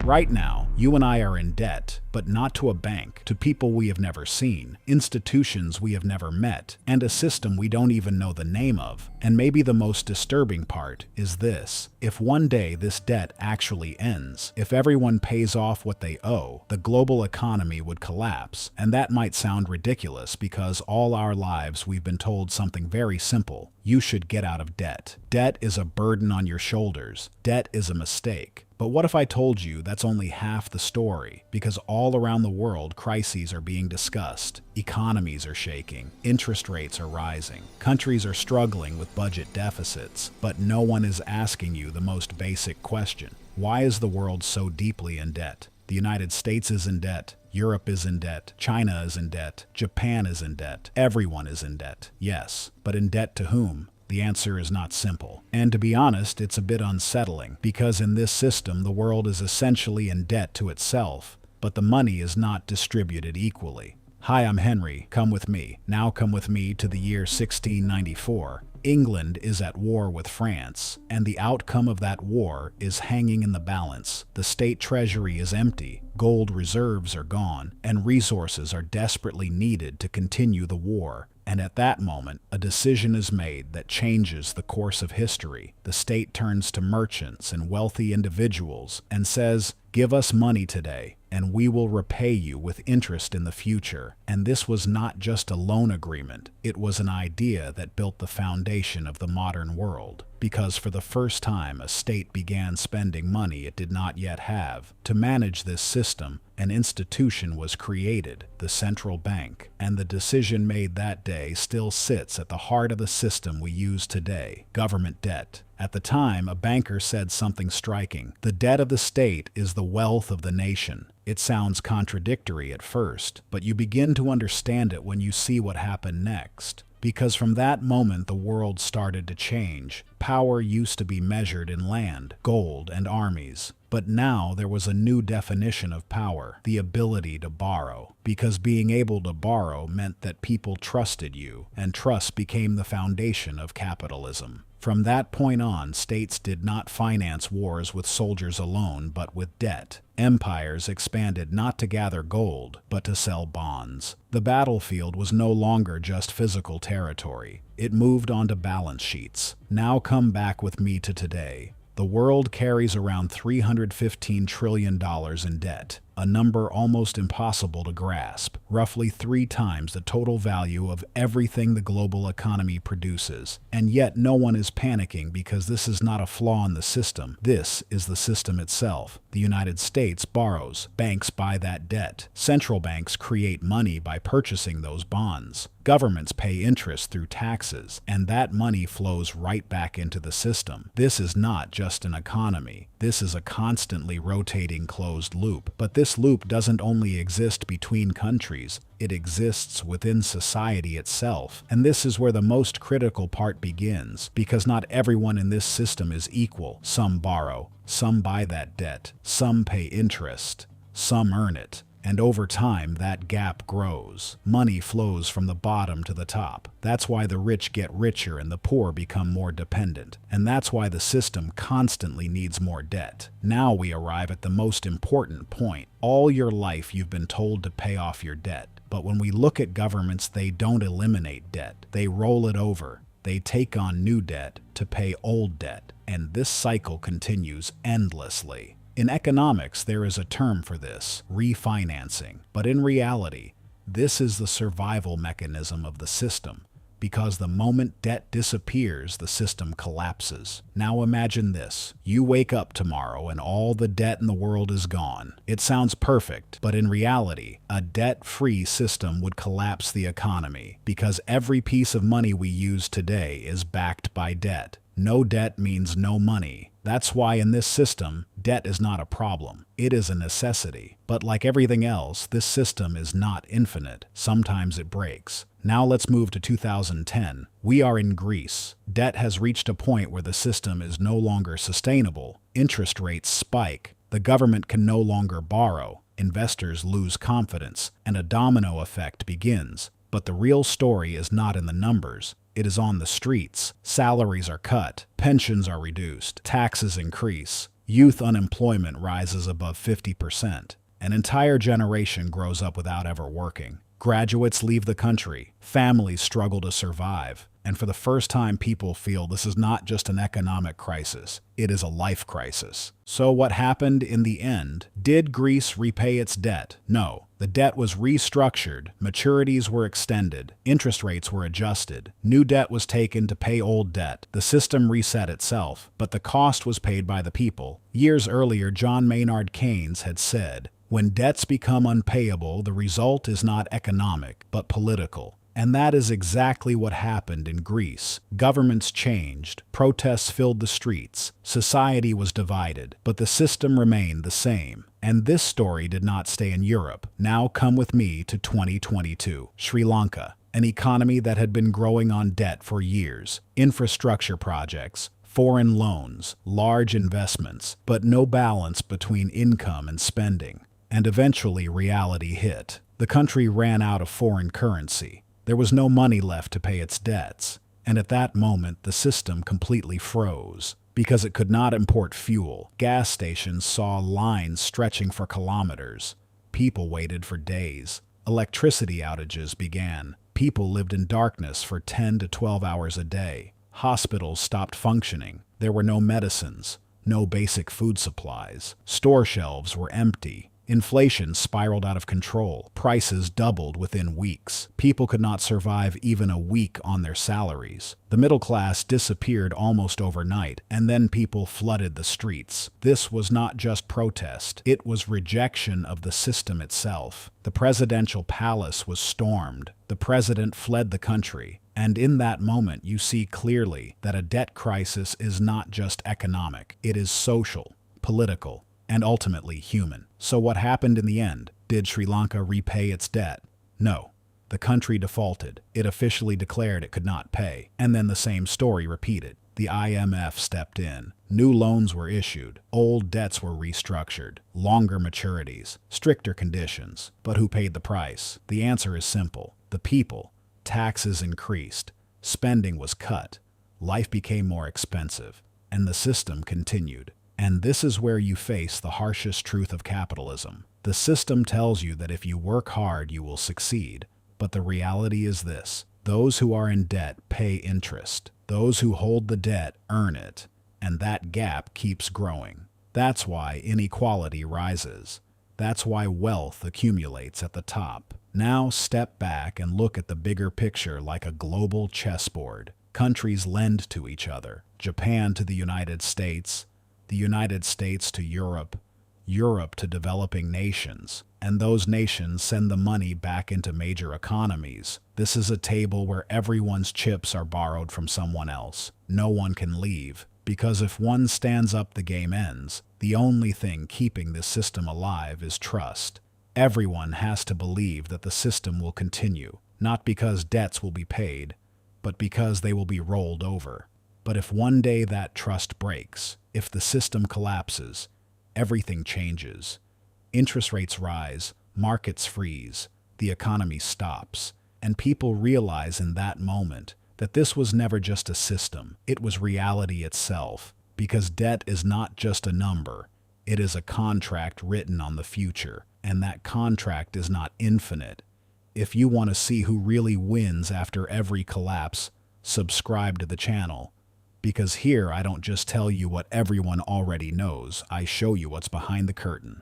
Right now, you and I are in debt, but not to a bank, to people we have never seen, institutions we have never met, and a system we don't even know the name of. And maybe the most disturbing part is this: if one day this debt actually ends, if everyone pays off what they owe, the global economy would collapse. And that might sound ridiculous because all our lives we've been told something very simple: you should get out of debt. Debt is a burden on your shoulders. Debt is a mistake. But what if I told you that's only half the story? Because all around the world, crises are being discussed. Economies are shaking. Interest rates are rising. Countries are struggling with budget deficits. But no one is asking you the most basic question: why is the world so deeply in debt? The United States is in debt. Europe is in debt. China is in debt. Japan is in debt. Everyone is in debt. Yes, but in debt to whom? The answer is not simple. And to be honest, it's a bit unsettling, because in this system, the world is essentially in debt to itself, but the money is not distributed equally. Hi, I'm Henry. Come with me. Now come with me to the year 1694. England is at war with France, and the outcome of that war is hanging in the balance. The state treasury is empty, gold reserves are gone, and resources are desperately needed to continue the war. And at that moment, a decision is made that changes the course of history. The state turns to merchants and wealthy individuals and says, "Give us money today, and we will repay you with interest in the future." And this was not just a loan agreement. It was an idea that built the foundation of the modern world. Because for the first time, a state began spending money it did not yet have. To manage this system, an institution was created, the central bank, and the decision made that day still sits at the heart of the system we use today: government debt. At the time, a banker said something striking: the debt of the state is the wealth of the nation. It sounds contradictory at first, but you begin to understand it when you see what happened next. Because from that moment, the world started to change. Power used to be measured in land, gold, and armies. But now there was a new definition of power: the ability to borrow. Because being able to borrow meant that people trusted you, and trust became the foundation of capitalism. From that point on, states did not finance wars with soldiers alone, but with debt. Empires expanded not to gather gold, but to sell bonds. The battlefield was no longer just physical territory. It moved onto balance sheets. Now come back with me to today. The world carries around $315 trillion in debt, a number almost impossible to grasp, roughly 3 times the total value of everything the global economy produces. And yet no one is panicking, because this is not a flaw in the system. This is the system itself. The United States borrows. Banks buy that debt. Central banks create money by purchasing those bonds. Governments pay interest through taxes, and that money flows right back into the system. This is not just an economy. This is a constantly rotating closed loop. But this loop doesn't only exist between countries, it exists within society itself. And this is where the most critical part begins, because not everyone in this system is equal. Some borrow, some buy that debt, some pay interest, some earn it. And over time, that gap grows. Money flows from the bottom to the top. That's why the rich get richer and the poor become more dependent. And that's why the system constantly needs more debt. Now we arrive at the most important point. All your life you've been told to pay off your debt. But when we look at governments, they don't eliminate debt. They roll it over. They take on new debt to pay old debt. And this cycle continues endlessly. In economics, there is a term for this: refinancing. But in reality, this is the survival mechanism of the system, because the moment debt disappears, the system collapses. Now imagine this: you wake up tomorrow and all the debt in the world is gone. It sounds perfect, but in reality, a debt-free system would collapse the economy, because every piece of money we use today is backed by debt. No debt means no money. That's why in this system, debt is not a problem. It is a necessity. But like everything else, this system is not infinite. Sometimes it breaks. Now let's move to 2010. We are in Greece. Debt has reached a point where the system is no longer sustainable. Interest rates spike. The government can no longer borrow. Investors lose confidence, and a domino effect begins. But the real story is not in the numbers. It is on the streets. Salaries are cut, pensions are reduced, taxes increase. Youth unemployment rises above 50%. An entire generation grows up without ever working. Graduates leave the country. Families struggle to survive. And for the first time, people feel this is not just an economic crisis, it is a life crisis. So what happened in the end? Did Greece repay its debt? No. The debt was restructured, maturities were extended, interest rates were adjusted, new debt was taken to pay old debt. The system reset itself, but the cost was paid by the people. Years earlier, John Maynard Keynes had said, "When debts become unpayable, the result is not economic, but political." And that is exactly what happened in Greece. Governments changed, protests filled the streets, society was divided, but the system remained the same. And this story did not stay in Europe. Now come with me to 2022. Sri Lanka, an economy that had been growing on debt for years, infrastructure projects, foreign loans, large investments, but no balance between income and spending. And eventually reality hit. The country ran out of foreign currency. There was no money left to pay its debts, and at that moment the system completely froze. Because it could not import fuel, gas stations saw lines stretching for kilometers. People waited for days. Electricity outages began. People lived in darkness for 10 to 12 hours a day. Hospitals stopped functioning. There were no medicines, no basic food supplies. Store shelves were empty. Inflation spiraled out of control. Prices doubled within weeks. People could not survive even a week on their salaries. The middle class disappeared almost overnight, and then people flooded the streets. This was not just protest. It was rejection of the system itself. The presidential palace was stormed. The president fled the country. And in that moment, you see clearly that a debt crisis is not just economic. It is social, political, and ultimately human. So what happened in the end? Did Sri Lanka repay its debt? No. The country defaulted. It officially declared it could not pay. And then the same story repeated. The IMF stepped in. New loans were issued. Old debts were restructured. Longer maturities. Stricter conditions. But who paid the price? The answer is simple. The people. Taxes increased. Spending was cut. Life became more expensive. And the system continued. And this is where you face the harshest truth of capitalism. The system tells you that if you work hard, you will succeed. But the reality is this: those who are in debt pay interest. Those who hold the debt earn it. And that gap keeps growing. That's why inequality rises. That's why wealth accumulates at the top. Now step back and look at the bigger picture like a global chessboard. Countries lend to each other. Japan to the United States, the United States to Europe, Europe to developing nations, and those nations send the money back into major economies. This is a table where everyone's chips are borrowed from someone else. No one can leave, because if one stands up, the game ends. The only thing keeping this system alive is trust. Everyone has to believe that the system will continue, not because debts will be paid, but because they will be rolled over. But if one day that trust breaks, if the system collapses, everything changes. Interest rates rise, markets freeze, the economy stops, and people realize in that moment that this was never just a system, it was reality itself, because debt is not just a number, it is a contract written on the future, and that contract is not infinite. If you want to see who really wins after every collapse, subscribe to the channel. Because here I don't just tell you what everyone already knows, I show you what's behind the curtain.